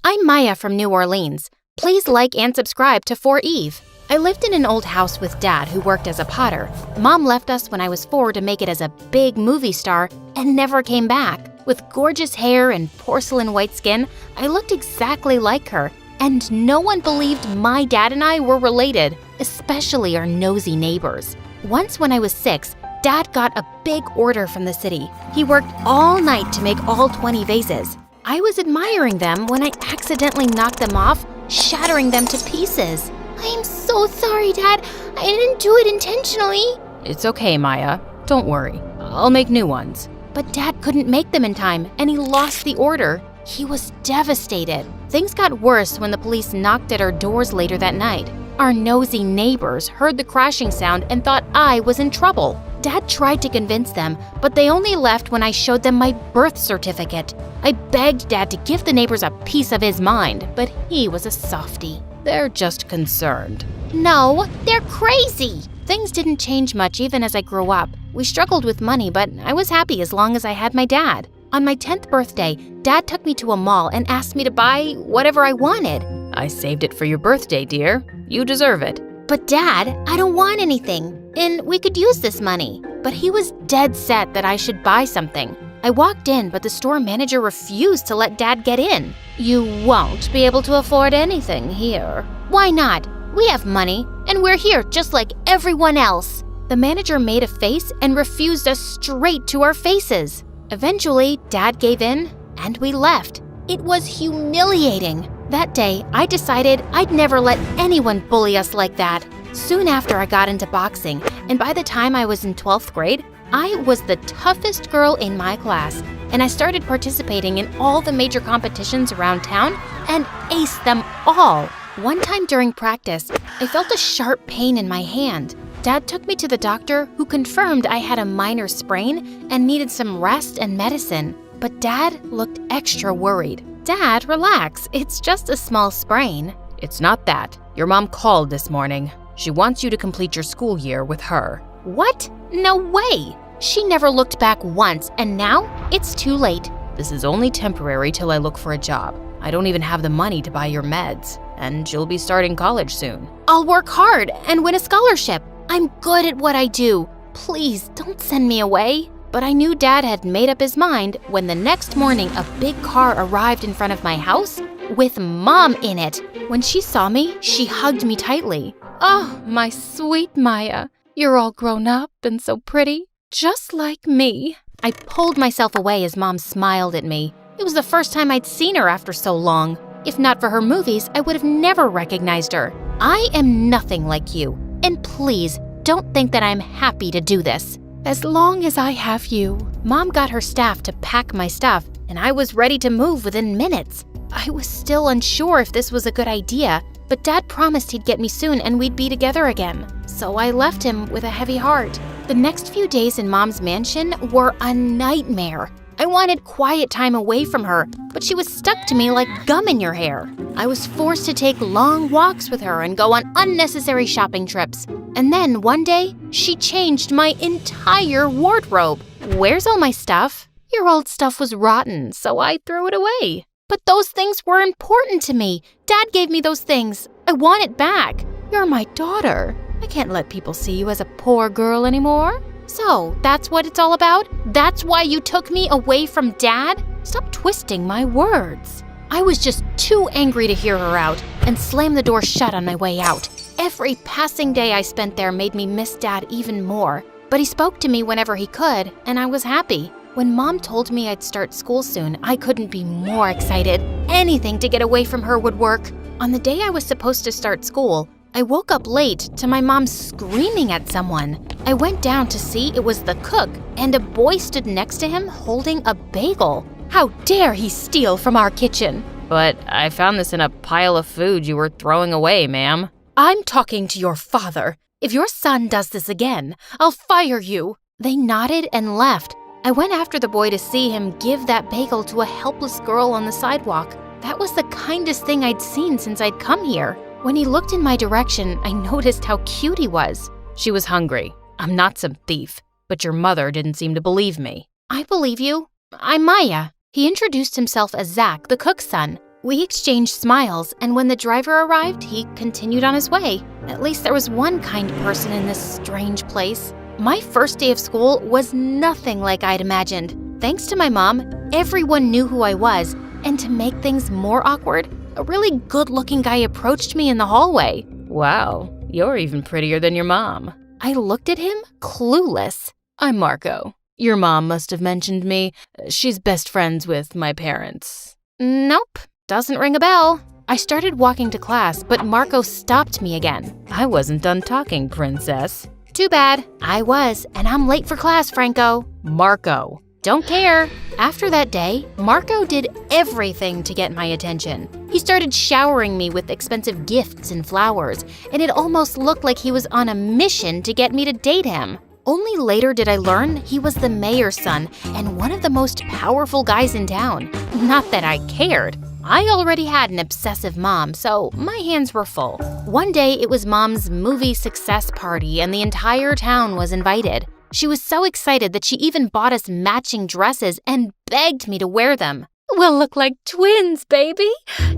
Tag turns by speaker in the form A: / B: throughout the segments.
A: I'm Maya from New Orleans. Please like and subscribe to 4Eve. I lived in an old house with Dad who worked as a potter. Mom left us when I was 4 to make it as a big movie star and never came back. With gorgeous hair and porcelain white skin, I looked exactly like her, and no one believed my dad and I were related, especially our nosy neighbors. Once when I was 6, Dad got a big order from the city. He worked all night to make all 20 vases. I was admiring them when I accidentally knocked them off, shattering them to pieces.
B: I'm so sorry, Dad. I didn't do it intentionally.
C: It's okay, Maya. Don't worry. I'll make new ones.
A: But Dad couldn't make them in time, and he lost the order. He was devastated. Things got worse when the police knocked at our doors later that night. Our nosy neighbors heard the crashing sound and thought I was in trouble. Dad tried to convince them, but they only left when I showed them my birth certificate. I begged Dad to give the neighbors a piece of his mind, but he was a softie.
C: They're just concerned.
A: No, they're crazy. Things didn't change much even as I grew up. We struggled with money, but I was happy as long as I had my dad. On my 10th birthday, Dad took me to a mall and asked me to buy whatever I wanted.
C: I saved it for your birthday, dear. You deserve it.
A: But Dad, I don't want anything, and we could use this money. But he was dead set that I should buy something. I walked in, but the store manager refused to let Dad get in.
B: You won't be able to afford anything here.
A: Why not? We have money, and we're here just like everyone else. The manager made a face and refused us straight to our faces. Eventually, Dad gave in, and we left. It was humiliating. That day, I decided I'd never let anyone bully us like that. Soon after, I got into boxing, and by the time I was in 12th grade, I was the toughest girl in my class, and I started participating in all the major competitions around town and aced them all. One time during practice, I felt a sharp pain in my hand. Dad took me to the doctor, who confirmed I had a minor sprain and needed some rest and medicine. But Dad looked extra worried. Dad, relax. It's just a small sprain.
C: It's not that. Your mom called this morning. She wants you to complete your school year with her.
A: What? No way. She never looked back once, and now it's too late.
C: This is only temporary till I look for a job. I don't even have the money to buy your meds, and you'll be starting college soon.
A: I'll work hard and win a scholarship. I'm good at what I do. Please don't send me away. But I knew Dad had made up his mind when the next morning a big car arrived in front of my house with Mom in it. When she saw me, she hugged me tightly.
B: Oh, my sweet Maya. You're all grown up and so pretty, just like me.
A: I pulled myself away as Mom smiled at me. It was the first time I'd seen her after so long. If not for her movies, I would have never recognized her. I am nothing like you. And please, don't think that I'm happy to do this.
B: As long as I have you.
A: Mom got her staff to pack my stuff, and I was ready to move within minutes. I was still unsure if this was a good idea, but Dad promised he'd get me soon and we'd be together again. So I left him with a heavy heart. The next few days in Mom's mansion were a nightmare. I wanted quiet time away from her, but she was stuck to me like gum in your hair. I was forced to take long walks with her and go on unnecessary shopping trips. And then one day, she changed my entire wardrobe. Where's all my stuff? Your old stuff was rotten, so I threw it away. But those things were important to me. Dad gave me those things. I want it back. You're my daughter. I can't let people see you as a poor girl anymore. So, that's what it's all about? That's why you took me away from Dad? Stop twisting my words. I was just too angry to hear her out and slammed the door shut on my way out. Every passing day I spent there made me miss Dad even more. But he spoke to me whenever he could, and I was happy. When Mom told me I'd start school soon, I couldn't be more excited. Anything to get away from her would work. On the day I was supposed to start school, I woke up late to my mom screaming at someone. I went down to see it was the cook, and a boy stood next to him holding a bagel. How dare he steal from our kitchen?
C: But I found this in a pile of food you were throwing away, ma'am.
A: I'm talking to your father. If your son does this again, I'll fire you. They nodded and left. I went after the boy to see him give that bagel to a helpless girl on the sidewalk. That was the kindest thing I'd seen since I'd come here. When he looked in my direction, I noticed how cute he was.
C: She was hungry. I'm not some thief, but your mother didn't seem to believe me.
A: I believe you. I'm Maya. He introduced himself as Zach, the cook's son. We exchanged smiles, and when the driver arrived, he continued on his way. At least there was one kind person in this strange place. My first day of school was nothing like I'd imagined. Thanks to my mom, everyone knew who I was, and to make things more awkward, a really good-looking guy approached me in the hallway.
C: Wow, you're even prettier than your mom.
A: I looked at him, clueless.
C: I'm Marco. Your mom must have mentioned me. She's best friends with my parents.
A: Nope, doesn't ring a bell. I started walking to class, but Marco stopped me again.
C: I wasn't done talking, princess.
A: Too bad. I was, and I'm late for class, Franco.
C: Marco.
A: Don't care. After that day, Marco did everything to get my attention. He started showering me with expensive gifts and flowers, and it almost looked like he was on a mission to get me to date him. Only later did I learn he was the mayor's son and one of the most powerful guys in town. Not that I cared. I already had an obsessive mom, so my hands were full. One day, it was Mom's movie success party, and the entire town was invited. She was so excited that she even bought us matching dresses and begged me to wear them.
B: We'll look like twins, baby.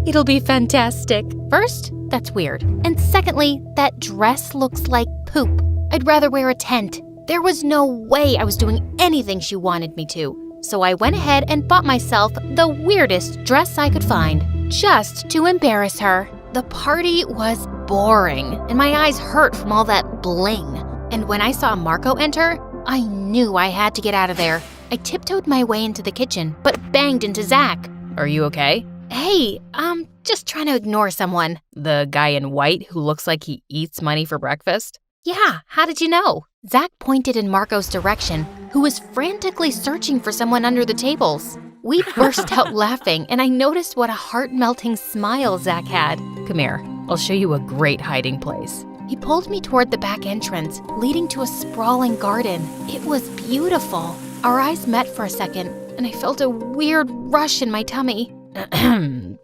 B: It'll be fantastic.
A: First, that's weird. And secondly, that dress looks like poop. I'd rather wear a tent. There was no way I was doing anything she wanted me to. So I went ahead and bought myself the weirdest dress I could find, just to embarrass her. The party was boring, and my eyes hurt from all that bling. And when I saw Marco enter, I knew I had to get out of there. I tiptoed my way into the kitchen, but banged into Zach.
C: Are you okay?
A: Hey, I'm just trying to ignore someone.
C: The guy in white who looks like he eats money for breakfast?
A: Yeah, how did you know? Zach pointed in Marco's direction, who was frantically searching for someone under the tables. We burst out laughing, and I noticed what a heart-melting smile Zach had.
C: Come here, I'll show you a great hiding place.
A: He pulled me toward the back entrance, leading to a sprawling garden. It was beautiful. Our eyes met for a second, and I felt a weird rush in my tummy.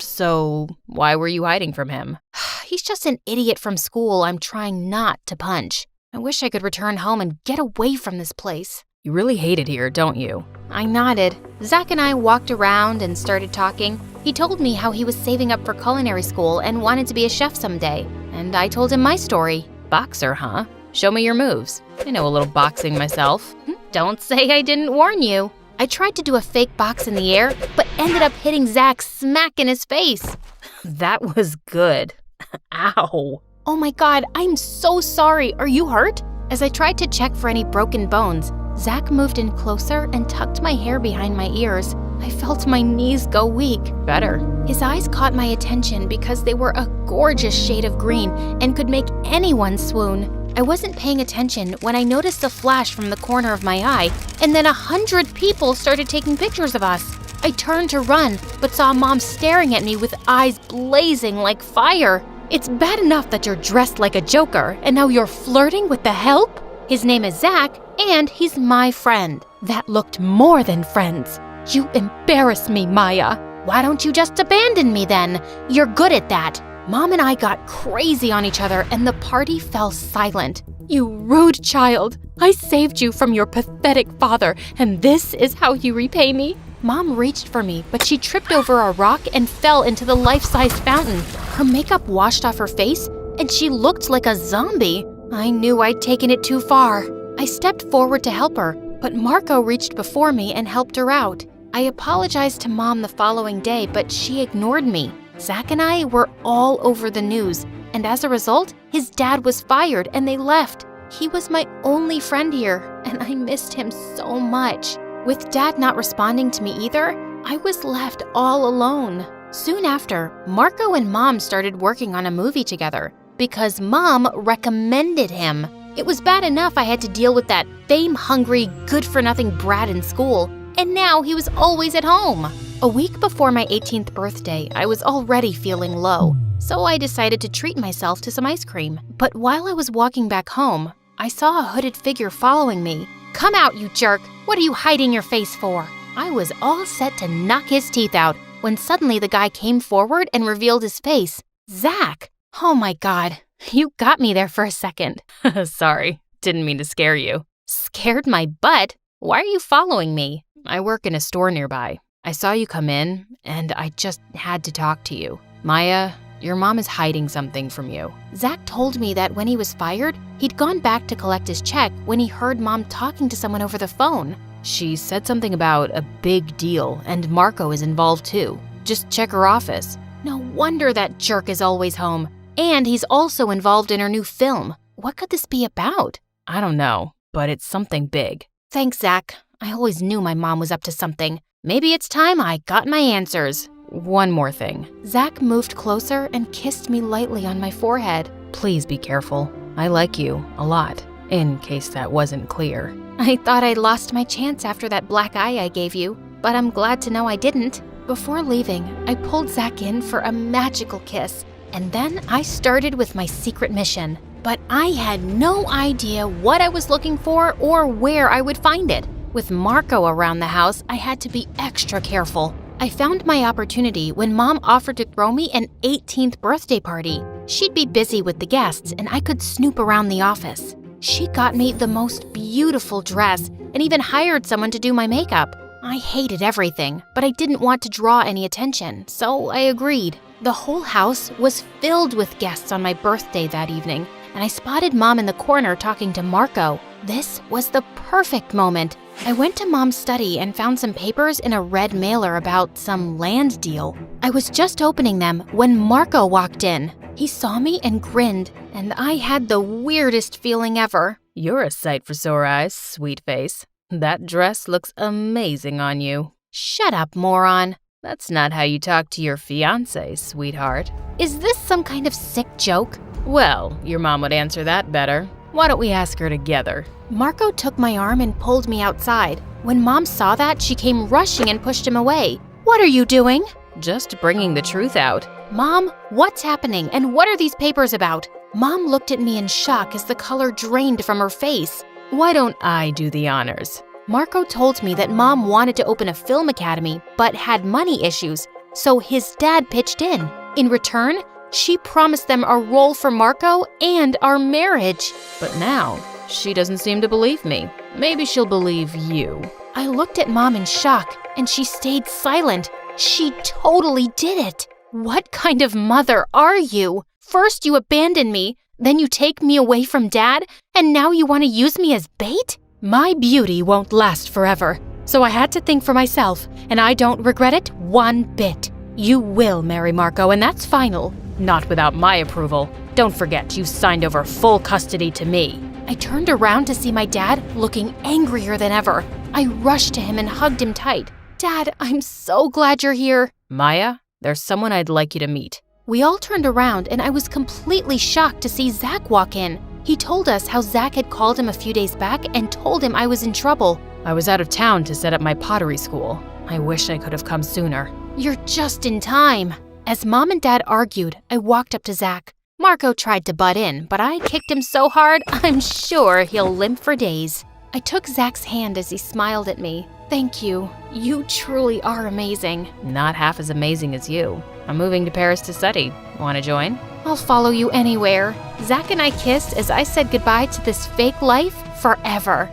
C: So, why were you hiding from him?
A: He's just an idiot from school I'm trying not to punch. I wish I could return home and get away from this place.
C: You really hate it here, don't you?
A: I nodded. Zach and I walked around and started talking. He told me how he was saving up for culinary school and wanted to be a chef someday. And I told him my story.
C: Boxer, huh? Show me your moves. I know a little boxing myself.
A: Don't say I didn't warn you. I tried to do a fake box in the air, but ended up hitting Zach smack in his face.
C: That was good. Ow.
A: Oh my God, I'm so sorry. Are you hurt? As I tried to check for any broken bones, Zach moved in closer and tucked my hair behind my ears. I felt my knees go weak.
C: Better.
A: His eyes caught my attention because they were a gorgeous shade of green and could make anyone swoon. I wasn't paying attention when I noticed a flash from the corner of my eye, and then 100 people started taking pictures of us. I turned to run, but saw Mom staring at me with eyes blazing like fire. It's bad enough that you're dressed like a joker, and now you're flirting with the help? His name is Zach, and he's my friend. That looked more than friends.
B: You embarrass me, Maya.
A: Why don't you just abandon me then? You're good at that. Mom and I got crazy on each other, and the party fell silent.
B: You rude child. I saved you from your pathetic father, and this is how you repay me?
A: Mom reached for me, but she tripped over a rock and fell into the life-size fountain. Her makeup washed off her face, and she looked like a zombie. I knew I'd taken it too far. I stepped forward to help her, but Marco reached before me and helped her out. I apologized to Mom the following day, but she ignored me. Zach and I were all over the news, and as a result, his dad was fired and they left. He was my only friend here, and I missed him so much. With Dad not responding to me either, I was left all alone. Soon after, Marco and Mom started working on a movie together because Mom recommended him. It was bad enough I had to deal with that fame-hungry, good-for-nothing brat in school, and now he was always at home. A week before my 18th birthday, I was already feeling low, so I decided to treat myself to some ice cream. But while I was walking back home, I saw a hooded figure following me. "Come out, you jerk! What are you hiding your face for?" I was all set to knock his teeth out when suddenly the guy came forward and revealed his face. Zach! Oh my God, you got me there for a second.
C: Sorry, didn't mean to scare you.
A: Scared my butt? Why are you following me?
C: I work in a store nearby. I saw you come in, and I just had to talk to you. Maya, your mom is hiding something from you.
A: Zach told me that when he was fired, he'd gone back to collect his check when he heard Mom talking to someone over the phone.
C: She said something about a big deal, and Marco is involved too. Just check her office.
A: No wonder that jerk is always home. And he's also involved in her new film. What could this be about?
C: I don't know, but it's something big.
A: Thanks, Zach. I always knew my mom was up to something. Maybe it's time I got my answers.
C: One more thing.
A: Zach moved closer and kissed me lightly on my forehead.
C: Please be careful. I like you a lot, in case that wasn't clear.
A: I thought I'd lost my chance after that black eye I gave you, but I'm glad to know I didn't. Before leaving, I pulled Zach in for a magical kiss, and then I started with my secret mission. But I had no idea what I was looking for or where I would find it. With Marco around the house, I had to be extra careful. I found my opportunity when Mom offered to throw me an 18th birthday party. She'd be busy with the guests, and I could snoop around the office. She got me the most beautiful dress and even hired someone to do my makeup. I hated everything, but I didn't want to draw any attention, so I agreed. The whole house was filled with guests on my birthday that evening, and I spotted Mom in the corner talking to Marco. This was the perfect moment. I went to Mom's study and found some papers in a red mailer about some land deal. I was just opening them when Marco walked in. He saw me and grinned, and I had the weirdest feeling ever.
C: You're a sight for sore eyes, sweet face. That dress looks amazing on you.
A: Shut up, moron.
C: That's not how you talk to your fiancé, sweetheart.
A: Is this some kind of sick joke?
C: Well, your mom would answer that better. Why don't we ask her together?
A: Marco took my arm and pulled me outside. When Mom saw that, she came rushing and pushed him away. What are you doing?
C: Just bringing the truth out.
A: Mom, what's happening and what are these papers about? Mom looked at me in shock as the color drained from her face.
C: Why don't I do the honors?
A: Marco told me that Mom wanted to open a film academy but had money issues, so his dad pitched in. In return, she promised them a role for Marco and our marriage.
C: But now, she doesn't seem to believe me. Maybe she'll believe you.
A: I looked at Mom in shock, and she stayed silent. She totally did it. What kind of mother are you? First you abandon me, then you take me away from Dad, and now you want to use me as bait? My beauty won't last forever, so I had to think for myself, and I don't regret it one bit. You will marry Marco, and that's final.
C: Not without my approval. Don't forget, you signed over full custody to me.
A: I turned around to see my dad looking angrier than ever. I rushed to him and hugged him tight. Dad, I'm so glad you're here.
C: Maya, there's someone I'd like you to meet.
A: We all turned around, and I was completely shocked to see Zach walk in. He told us how Zach had called him a few days back and told him I was in trouble.
C: I was out of town to set up my pottery school. I wish I could have come sooner.
A: You're just in time. As Mom and Dad argued, I walked up to Zach. Marco tried to butt in, but I kicked him so hard, I'm sure he'll limp for days. I took Zach's hand as he smiled at me. Thank you. You truly are amazing.
C: Not half as amazing as you. I'm moving to Paris to study. Want to join?
A: I'll follow you anywhere. Zach and I kissed as I said goodbye to this fake life forever.